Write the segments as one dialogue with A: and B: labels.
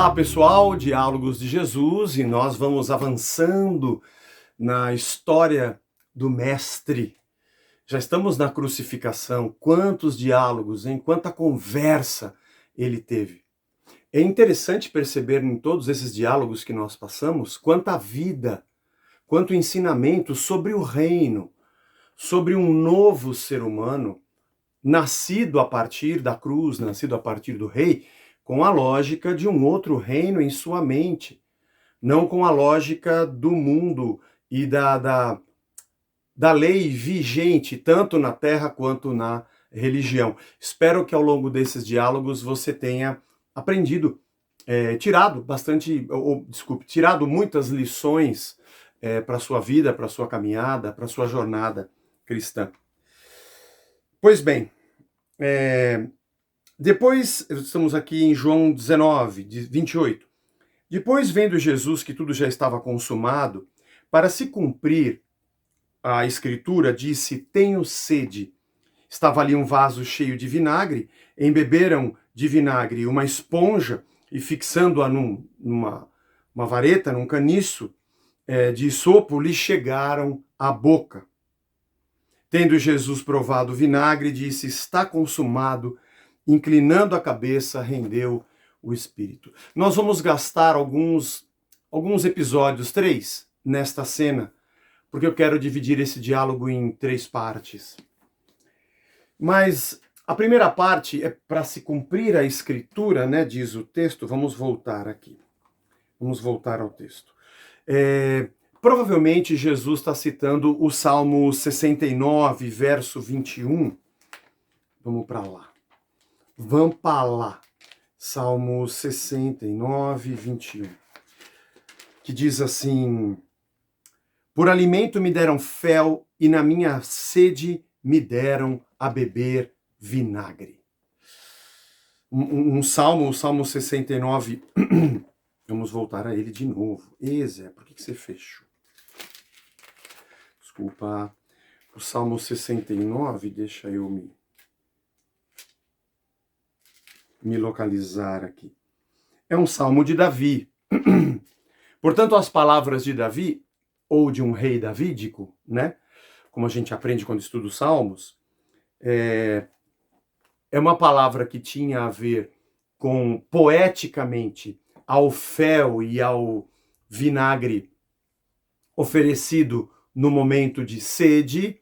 A: Olá pessoal, Diálogos de Jesus, e nós vamos avançando na história do Mestre. Já estamos na crucificação, quantos diálogos, hein? Quanta conversa ele teve. É interessante perceber em todos esses diálogos que nós passamos, quanta vida, quanto ensinamento sobre o reino, sobre um novo ser humano, nascido a partir da cruz, nascido a partir do rei, com a lógica de um outro reino em sua mente, não com a lógica do mundo e da lei vigente, tanto na terra quanto na religião. Espero que ao longo desses diálogos você tenha aprendido, tirado muitas lições para a sua vida, para a sua caminhada, para a sua jornada cristã. Pois bem, depois, estamos aqui em João 19, 28. Depois, vendo Jesus que tudo já estava consumado, para se cumprir a escritura, disse: tenho sede. Estava ali um vaso cheio de vinagre, embeberam de vinagre uma esponja e fixando-a numa vareta, num caniço de isopo, lhe chegaram à boca. Tendo Jesus provado o vinagre, disse: está consumado. Inclinando a cabeça, rendeu o espírito. Nós vamos gastar alguns episódios, 3, nesta cena, porque eu quero dividir esse diálogo em 3 partes. Mas a primeira parte é para se cumprir a escritura, né, diz o texto. Vamos voltar aqui. Vamos voltar ao texto. Provavelmente Jesus está citando o Salmo 69, verso 21. Vamos para lá. Vamos para lá. Salmo 69, 21. Que diz assim: por alimento me deram fel e na minha sede me deram a beber vinagre. O Salmo 69, vamos voltar a ele de novo. Zé, por que você fechou? Desculpa. O Salmo 69, deixa eu me localizar aqui. É um salmo de Davi. Portanto, as palavras de Davi, ou de um rei davídico, né? Como a gente aprende quando estuda os salmos, é uma palavra que tinha a ver com, poeticamente, ao fel e ao vinagre oferecido no momento de sede,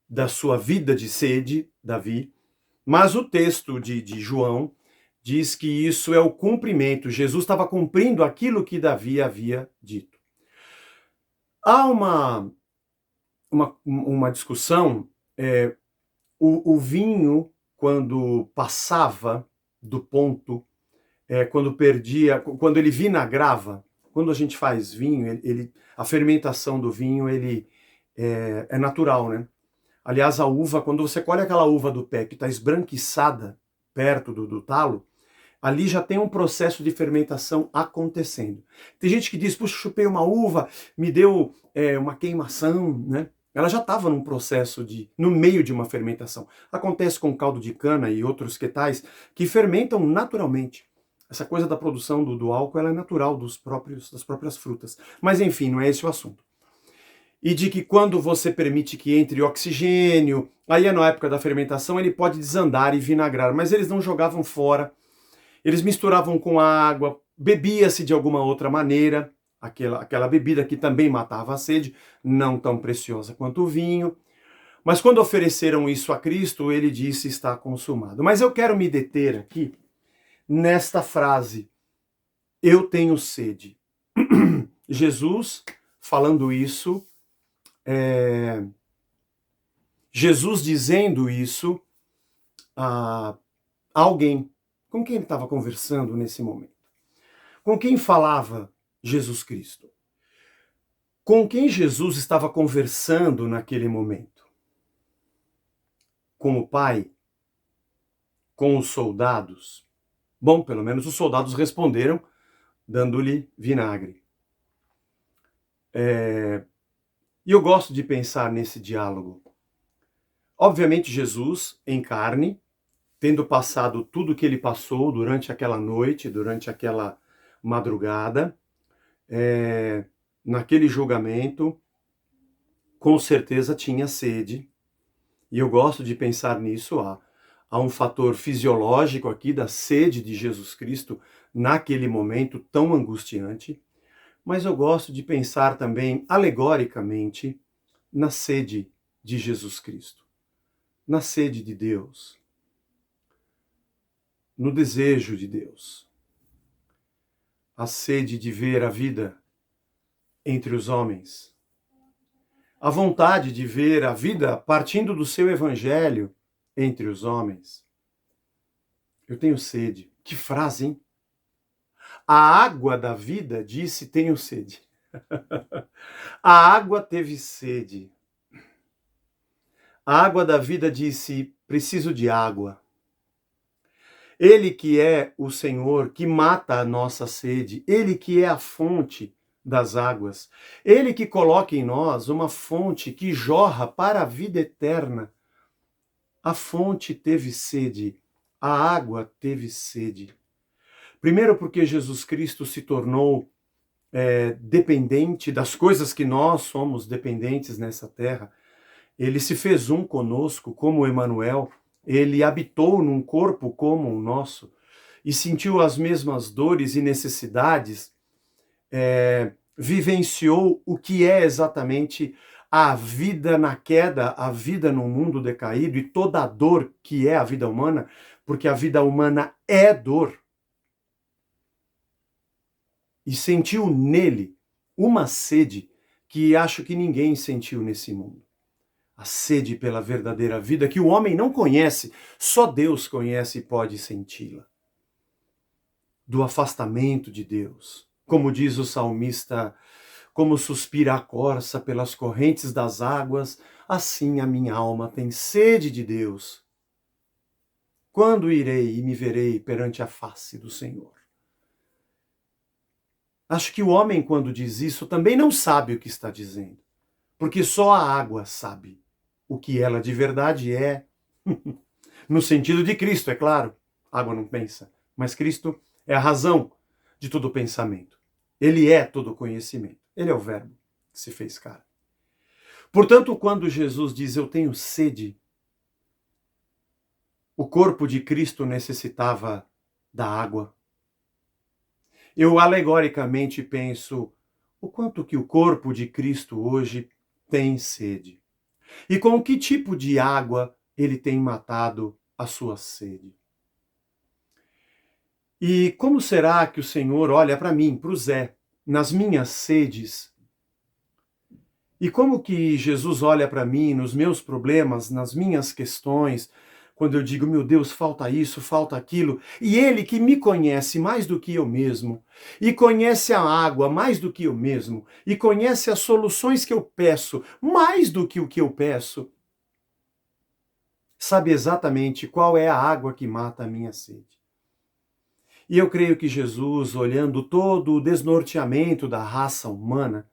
A: da sua vida de sede, Davi. Mas o texto de João diz que isso é o cumprimento. Jesus estava cumprindo aquilo que Davi havia dito. Há uma discussão, o vinho, quando passava do ponto, quando ele vinagrava, quando a gente faz vinho, a fermentação do vinho é natural, né? Aliás, a uva, quando você colhe aquela uva do pé que está esbranquiçada perto do talo, ali já tem um processo de fermentação acontecendo. Tem gente que diz: puxa, chupei uma uva, me deu uma queimação, né? Ela já estava num processo no meio de uma fermentação. Acontece com caldo de cana e outros quetais que fermentam naturalmente. Essa coisa da produção do álcool, ela é natural das próprias frutas. Mas enfim, não é esse o assunto. E de que quando você permite que entre oxigênio, aí na época da fermentação ele pode desandar e vinagrar, mas eles não jogavam fora. Eles misturavam com água, bebia-se de alguma outra maneira, aquela bebida que também matava a sede, não tão preciosa quanto o vinho. Mas quando ofereceram isso a Cristo, ele disse: está consumado. Mas eu quero me deter aqui nesta frase: eu tenho sede. Jesus falando isso, Jesus dizendo isso a alguém. Com quem ele estava conversando nesse momento? Com quem falava Jesus Cristo? Com quem Jesus estava conversando naquele momento? Com o Pai? Com os soldados? Bom, pelo menos os soldados responderam dando-lhe vinagre. E eu gosto de pensar nesse diálogo. Obviamente Jesus, em carne, tendo passado tudo que ele passou durante aquela noite, durante aquela madrugada, naquele julgamento, com certeza tinha sede, e eu gosto de pensar nisso, há um fator fisiológico aqui da sede de Jesus Cristo naquele momento tão angustiante, mas eu gosto de pensar também alegoricamente na sede de Jesus Cristo, na sede de Deus, no desejo de Deus, a sede de ver a vida entre os homens, a vontade de ver a vida partindo do seu evangelho entre os homens. Eu tenho sede. Que frase, hein? A água da vida disse: tenho sede. A água teve sede. A água da vida disse: preciso de água. Ele que é o Senhor, que mata a nossa sede, ele que é a fonte das águas, ele que coloca em nós uma fonte que jorra para a vida eterna. A fonte teve sede, a água teve sede. Primeiro porque Jesus Cristo se tornou dependente das coisas que nós somos dependentes nessa terra. Ele se fez um conosco, como Emanuel. Ele habitou num corpo como o nosso e sentiu as mesmas dores e necessidades, vivenciou o que é exatamente a vida na queda, a vida no mundo decaído e toda a dor que é a vida humana, porque a vida humana é dor. E sentiu nele uma sede que acho que ninguém sentiu nesse mundo. A sede pela verdadeira vida que o homem não conhece, só Deus conhece e pode senti-la. Do afastamento de Deus. Como diz o salmista, como suspira a corça pelas correntes das águas, assim a minha alma tem sede de Deus. Quando irei e me verei perante a face do Senhor? Acho que o homem, quando diz isso, também não sabe o que está dizendo, porque só a água sabe o que ela de verdade é. No sentido de Cristo, é claro. A água não pensa, mas Cristo é a razão de todo pensamento. Ele é todo conhecimento. Ele é o Verbo que se fez carne. Portanto, quando Jesus diz: eu tenho sede, o corpo de Cristo necessitava da água. Eu alegoricamente penso o quanto que o corpo de Cristo hoje tem sede. E com que tipo de água ele tem matado a sua sede. E como será que o Senhor olha para mim, para o Zé, nas minhas sedes? E como que Jesus olha para mim nos meus problemas, nas minhas questões, quando eu digo, meu Deus, falta isso, falta aquilo, e Ele que me conhece mais do que eu mesmo, e conhece a água mais do que eu mesmo, e conhece as soluções que eu peço mais do que o que eu peço, sabe exatamente qual é a água que mata a minha sede. E eu creio que Jesus, olhando todo o desnorteamento da raça humana,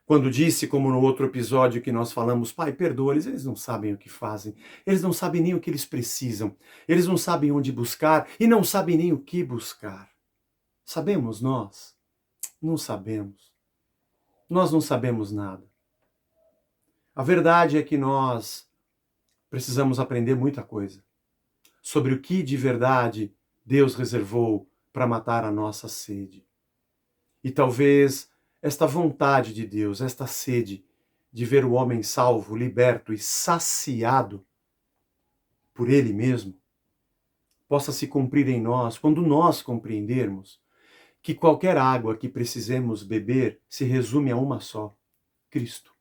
A: quando disse, como no outro episódio que nós falamos, Pai, perdoa-eles, eles não sabem o que fazem, eles não sabem nem o que eles precisam, eles não sabem onde buscar e não sabem nem o que buscar. Sabemos nós? Não sabemos. Nós não sabemos nada. A verdade é que nós precisamos aprender muita coisa sobre o que de verdade Deus reservou para matar a nossa sede. E talvez esta vontade de Deus, esta sede de ver o homem salvo, liberto e saciado por Ele mesmo, possa se cumprir em nós quando nós compreendermos que qualquer água que precisemos beber se resume a uma só: Cristo.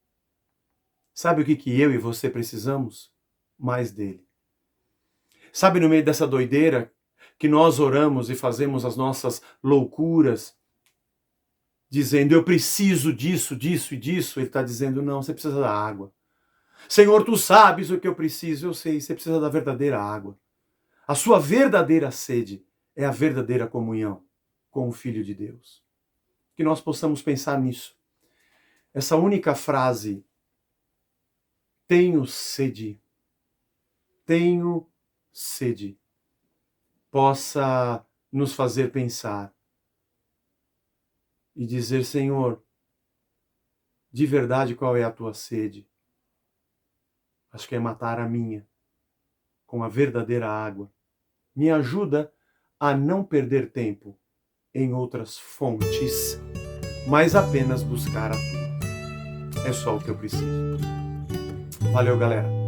A: Sabe o que eu e você precisamos? Mais dele. Sabe, no meio dessa doideira que nós oramos e fazemos as nossas loucuras, dizendo, eu preciso disso, disso e disso, ele está dizendo, não, você precisa da água. Senhor, tu sabes o que eu preciso. Eu sei, você precisa da verdadeira água. A sua verdadeira sede é a verdadeira comunhão com o Filho de Deus. Que nós possamos pensar nisso. Essa única frase, tenho sede, possa nos fazer pensar e dizer: Senhor, de verdade qual é a tua sede? Acho que é matar a minha com a verdadeira água. Me ajuda a não perder tempo em outras fontes, mas apenas buscar a tua. É só o que eu preciso. Valeu, galera.